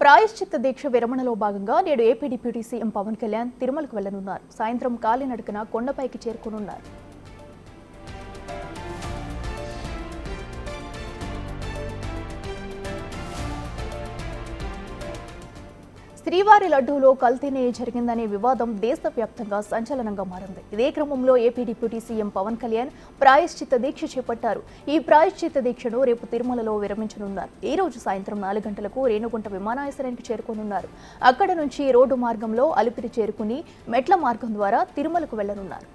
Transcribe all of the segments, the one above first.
ప్రాయశ్చిత్త దీక్ష విరమణలో భాగంగా నేడు AP deputy CM Pawan Kalyan తిరుమలకు వెళ్లనున్నారు. సాయంత్రం కాలినడకన కొండపైకి చేరుకోనున్నారు. శ్రీవారి లడ్డూలో కల్తీనే జరిగిందనే వివాదం దేశవ్యాప్తంగా సంచలనంగా మారింది. ఇదే క్రమంలో AP deputy CM Pawan Kalyan ప్రాయశ్చిత్త దీక్ష చేపట్టారు. ఈ ప్రాయశ్చిత్త దీక్షను రేపు తిరుమలలో విరమించనున్నారు. ఈ రోజు సాయంత్రం 4 గంటలకు రేణుగుంట విమానాశ్రయానికి చేరుకోనున్నారు. అక్కడ నుంచి రోడ్డు మార్గంలో అలిపిరి చేరుకుని మెట్ల మార్గం ద్వారా తిరుమలకు వెళ్లనున్నారు.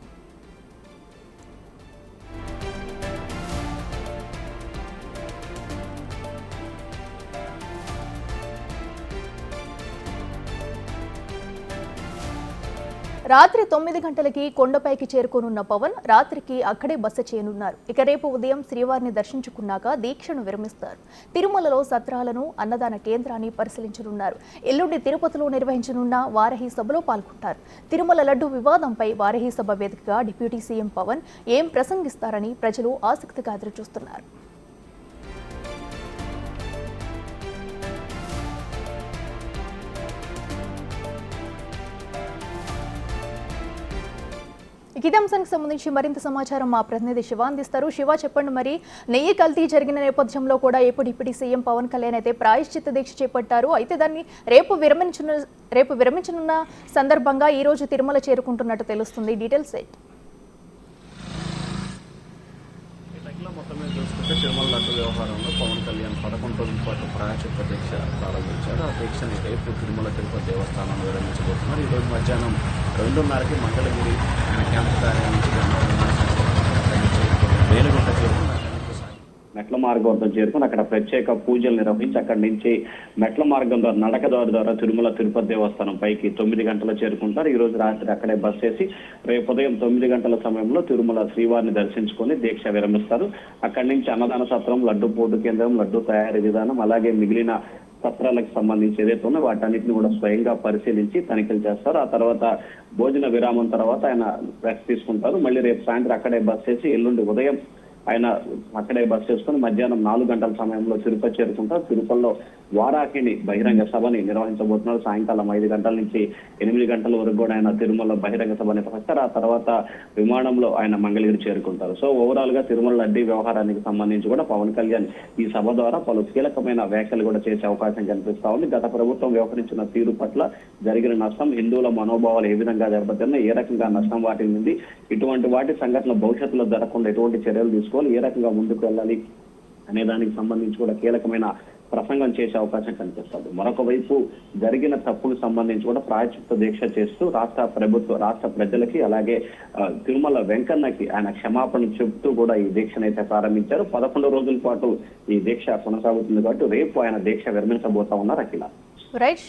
రాత్రి 9 గంటలకి కొండపైకి చేరుకోనున్న పవన్ రాత్రికి అక్కడే బస చేయనున్నారు. ఇక రేపు ఉదయం శ్రీవారిని దర్శించుకున్నాక దీక్షను విరమిస్తారు. తిరుమలలో సత్రాలను, అన్నదాన కేంద్రాన్ని పరిశీలించనున్నారు. ఎల్లుండి తిరుపతిలో నిర్వహించనున్న వారహి సభలో పాల్గొంటారు. తిరుమల లడ్డు వివాదంపై వారహి సభ వేదికగా డిప్యూటీ సీఎం పవన్ ఏం ప్రసంగిస్తారని ప్రజలు ఆసక్తిగా ఎదురుచూస్తున్నారు. ఇదే అంశానికి సంబంధించి మరింత సమాచారం మా ప్రతినిధి శివ అందిస్తారు. శివ, చెప్పండి, మరి నెయ్యి కల్తీ జరిగిన నేపథ్యంలో కూడా AP deputy CM Pawan Kalyan అయితే ప్రాయశ్చిత్త దీక్ష చేపట్టారు. అయితే దాన్ని రేపు విరమించనున్న సందర్భంగా ఈ రోజు తిరుమల చేరుకుంటున్నట్టు తెలుస్తుంది. డీటెయిల్స్ ఏంటి? చూసుకుంటే తిరుమల లడ్డు వ్యవహారంలో పవన్ కళ్యాణ్ 11 రోజుల పాటు ప్రాయశ్చిత్త దీక్ష ప్రారంభించారు. ఆ దీక్షని రేపు తిరుమల తిరుపతి దేవస్థానంలో విరమించబోతున్నారు. ఈరోజు మధ్యాహ్నం 2:30కి మంగళగిరి క్యాంపు కార్యాలయం నుంచి రేణుగుంట చేరుకుని మెట్ల మార్గంతో చేరుకుని అక్కడ ప్రత్యేక పూజలు నిర్వహించి అక్కడి నుంచి మెట్ల మార్గం ద్వారా నడకదారి ద్వారా తిరుమల తిరుపతి దేవస్థానం పైకి 9 గంటలు చేరుకుంటారు. ఈ రోజు రాత్రి అక్కడే బస్ చేసి రేపు ఉదయం 9 గంటల సమయంలో తిరుమల శ్రీవారిని దర్శించుకొని దీక్ష విరమిస్తారు. అక్కడి నుంచి అన్నదాన సత్రం, లడ్డు పోటు కేంద్రం, లడ్డు తయారీ విధానం, అలాగే మిగిలిన సత్రాలకు సంబంధించి ఏదైతే ఉందో వాటన్నిటిని కూడా స్వయంగా పరిశీలించి తనిఖీలు చేస్తారు. ఆ తర్వాత భోజన విరామం తర్వాత ఆయన రెస్ట్ తీసుకుంటారు. మళ్ళీ రేపు సాయంత్రం అక్కడే బస్ చేసి ఎల్లుండి ఉదయం ఆయన అక్కడే బస్ చేసుకుని మధ్యాహ్నం 4 గంటల సమయంలో తిరుపతి చేరుకుంటారు. తిరుపతిలో వారాహిని బహిరంగ సభని నిర్వహించబోతున్నారు. సాయంకాలం 5 గంటల నుంచి 8 గంటల వరకు కూడా ఆయన తిరుమలలో బహిరంగ సభ నిర్వహిస్తారు. ఆ తర్వాత విమానంలో ఆయన మంగళగిరి చేరుకుంటారు. సో ఓవరాల్ గా తిరుమల లడ్డీ వ్యవహారానికి సంబంధించి కూడా పవన్ కళ్యాణ్ ఈ సభ ద్వారా పలు కీలకమైన వ్యాఖ్యలు కూడా చేసే అవకాశం కనిపిస్తా ఉంది. గత ప్రభుత్వం వ్యవహరించిన తీరు పట్ల జరిగిన నష్టం, హిందువుల మనోభావాలు ఏ విధంగా దెబ్బతిన్నా, ఏ రకంగా నష్టం వాటిల్లింది, ఇటువంటి వాటి సంఘటనలు భవిష్యత్తులో జరగకుండా ఎటువంటి చర్యలు తీసుకోవాలి, ఏ రకంగా ముందుకు వెళ్ళాలి అనే దానికి సంబంధించి కూడా కీలకమైన ప్రసంగం చేసే అవకాశం కనిపిస్తుంది. మరొక వైపు జరిగిన తప్పుకు సంబంధించి కూడా ప్రాయశ్చిత్త దీక్ష చేస్తూ రాష్ట్ర ప్రజలకి అలాగే తిరుమల వెంకన్నకి ఆయన క్షమాపణ చెబుతూ కూడా ఈ దీక్షనైతే ప్రారంభించారు. 11 రోజుల పాటు ఈ దీక్ష కొనసాగుతుంది కాబట్టి రేపు ఆయన దీక్ష విరమించబోతా ఉన్నారు. అఖిల. రైట్.